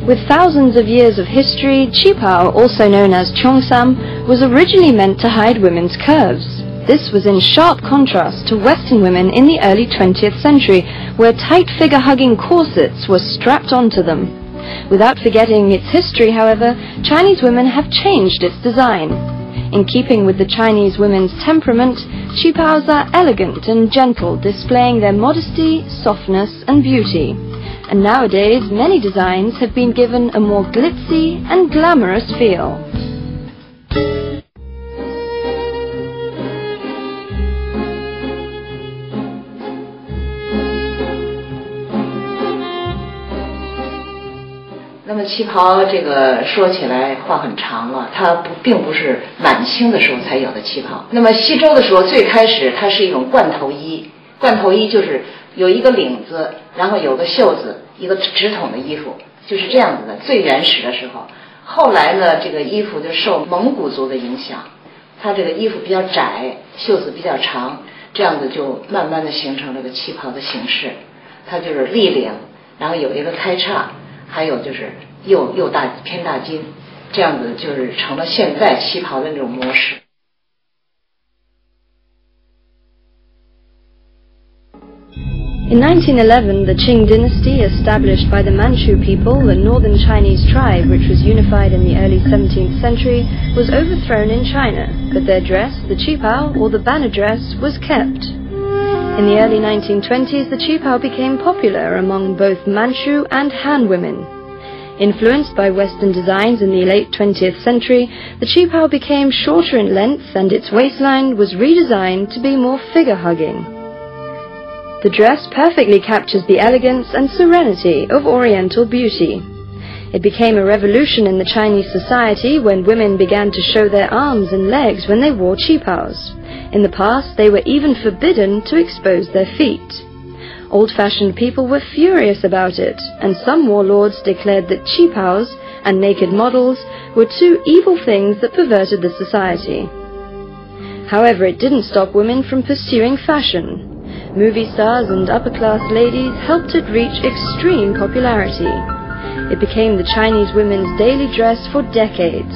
With thousands of years of history, Qipao, also known as Cheongsam, was originally meant to hide women's curves. This was in sharp contrast to Western women in the early 20th century, where tight figure-hugging corsets were strapped onto them. Without forgetting its history, however, Chinese women have changed its design. In keeping with the Chinese women's temperament, Qipaos are elegant and gentle, displaying their modesty, softness and beauty. And nowadays, many designs have been given a more glitzy and glamorous feel. Qipao 这个说起来话很长了，它并不是满清的时候才有的Qipao。那么西周的时候，最开始它是一种罐头衣，罐头衣就是有一个领子，然后有个袖子，一个直筒的衣服，就是这样子的。最原始的时候，后来呢，这个衣服就受蒙古族的影响，它这个衣服比较窄，袖子比较长，这样子就慢慢的形成了个Qipao的形式。它就是立领，然后有一个开叉，还有就是又大偏大襟，这样子就是成了现在Qipao的那种模式。In 1911, the Qing dynasty, established by the Manchu people, a northern Chinese tribe which was unified in the early 17th century, was overthrown in China, but their dress, the Qipao, or the banner dress, was kept. In the early 1920s, the Qipao became popular among both Manchu and Han women. Influenced by Western designs in the late 20th century, the Qipao became shorter in length and its waistline was redesigned to be more figure-hugging. The dress perfectly captures the elegance and serenity of Oriental beauty. It became a revolution in the Chinese society when women began to show their arms and legs when they wore Qipaos. In the past, they were even forbidden to expose their feet. Old-fashioned people were furious about it, and some warlords declared that Qipaos and naked models were two evil things that perverted the society. However, it didn't stop women from pursuing fashion. Movie stars and upper-class ladies helped it reach extreme popularity. It became the Chinese women's daily dress for decades.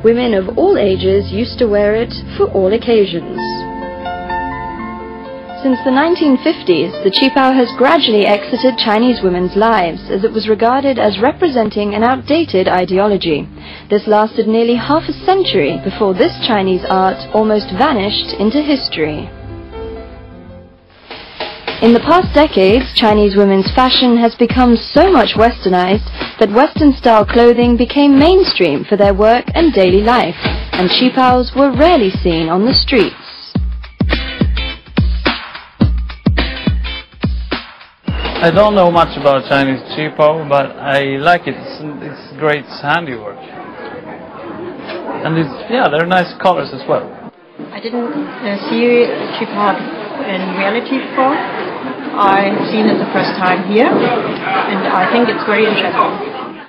Women of all ages used to wear it for all occasions. Since the 1950s, the Qipao has gradually exited Chinese women's lives as it was regarded as representing an outdated ideology. This lasted nearly half a century before this Chinese art almost vanished into history. In the past decades, Chinese women's fashion has become so much westernized that Western-style clothing became mainstream for their work and daily life, and Qipaos were rarely seen on the streets. I don't know much about Chinese Qipao, but I like it. It's great handiwork. And they're nice colors as well. I didn't see Qipao in reality before. I've seen it the first time here, and I think it's very interesting.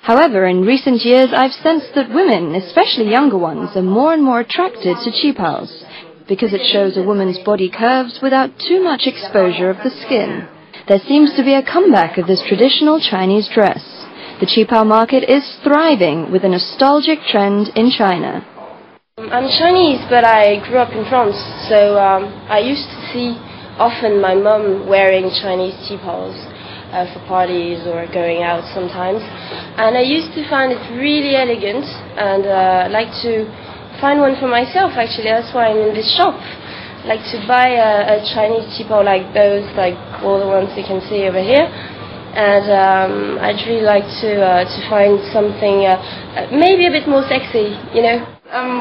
However, in recent years, I've sensed that women, especially younger ones, are more and more attracted to Qipaos because it shows a woman's body curves without too much exposure of the skin. There seems to be a comeback of this traditional Chinese dress. The Qipao market is thriving with a nostalgic trend in China. I'm Chinese, but I grew up in France, so I used to see often my mum wearing Chinese Qipaos for parties or going out sometimes, and I used to find it really elegant, and I'd like to find one for myself. Actually, that's why I'm in this shop. I'd like to buy a Chinese Qipao like those, like all the ones you can see over here, and I'd really like to find something maybe a bit more sexy, you know.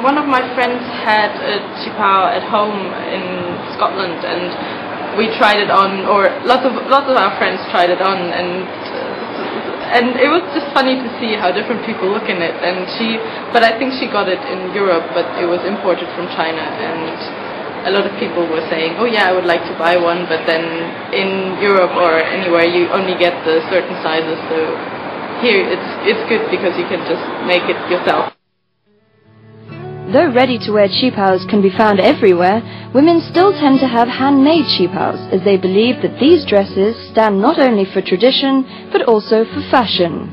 One of my friends had a Qipao at home in Scotland, and we tried it on, or lots of our friends tried it on, and it was just funny to see how different people look in it. But I think she got it in Europe, but it was imported from China, and a lot of people were saying, oh yeah, I would like to buy one, but then in Europe or anywhere you only get the certain sizes, so here it's good because you can just make it yourself. Though ready-to-wear Qipaos can be found everywhere, women still tend to have handmade Qipaos, as they believe that these dresses stand not only for tradition, but also for fashion.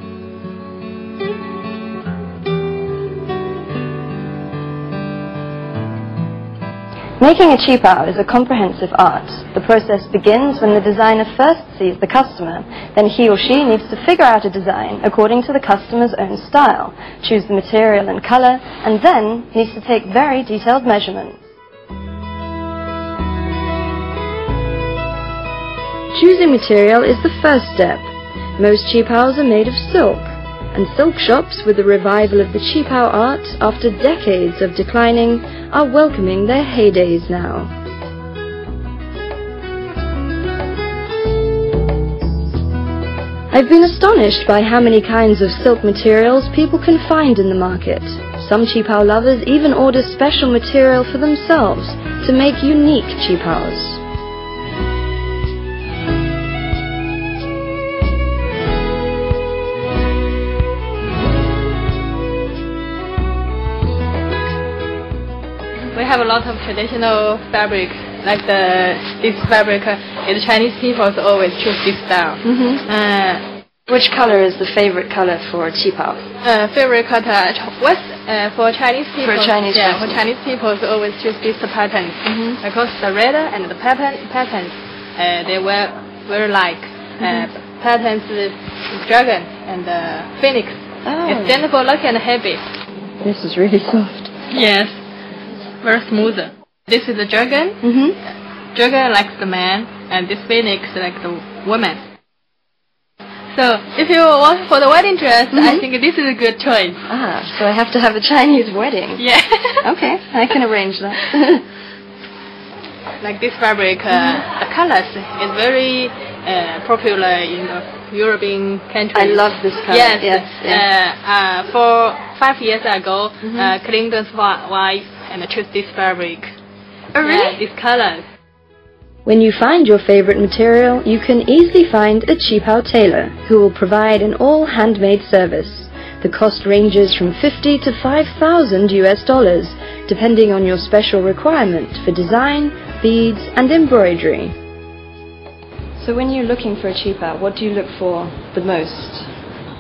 Making a qipao is a comprehensive art. The process begins when the designer first sees the customer. Then he or she needs to figure out a design according to the customer's own style, choose the material and color, and then needs to take very detailed measurements. Choosing material is the first step. Most qipaos are made of silk, and silk shops, with the revival of the qipao art after decades of declining, are welcoming their heydays now. I've been astonished by how many kinds of silk materials people can find in the market. Some qipao lovers even order special material for themselves to make unique qipaos. We have a lot of traditional fabric, like this fabric. The Chinese people always choose this style. Which color is the favorite color for qipao? Favorite color, for Chinese people. For Chinese people. For Chinese people, always choose this pattern because the red and the patterns they were very like patterns, dragon and phoenix. It's stand for lucky and happy. This is really soft. Yes. Very smooth. This is the dragon. Dragon likes the man, and this phoenix like the woman. So if you want for the wedding dress, I think this is a good choice. So I have to have a Chinese wedding. Yeah. Okay, I can arrange that. Like this fabric, the colors is very popular in the European countries. I love this color. Yes. For 5 years ago, Clinton's wife and choose this fabric. Oh, really? Yeah, these colors. When you find your favorite material, you can easily find a qipao tailor who will provide an all-handmade service. The cost ranges from $50 to $5,000 US, depending on your special requirement for design, beads, and embroidery. So when you're looking for a qipao, what do you look for the most?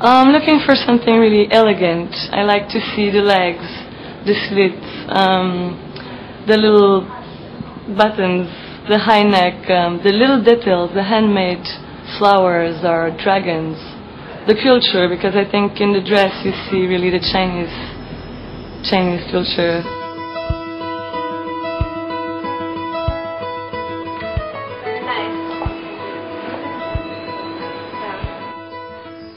I'm looking for something really elegant. I like to see the legs, the slits, the little buttons, the high neck, the little details, the handmade flowers or dragons, the culture, because I think in the dress you see really the Chinese culture.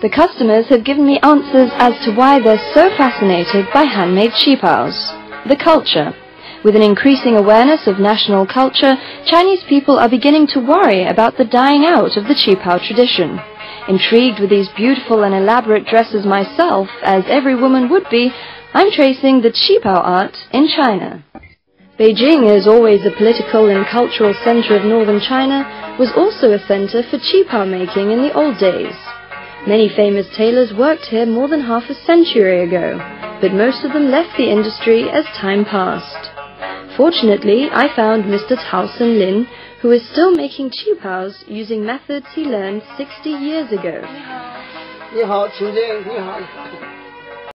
The customers have given me answers as to why they're so fascinated by handmade qipaos. The culture. With an increasing awareness of national culture, Chinese people are beginning to worry about the dying out of the qipao tradition. Intrigued with these beautiful and elaborate dresses myself, as every woman would be, I'm tracing the qipao art in China. Beijing, as always a political and cultural center of northern China, was also a center for qipao making in the old days. Many famous tailors worked here more than half a century ago, but most of them left the industry as time passed. Fortunately, I found Mr. Tao Sen Lin, who is still making qipaos using methods he learned 60 years ago. 你好，请进，你好。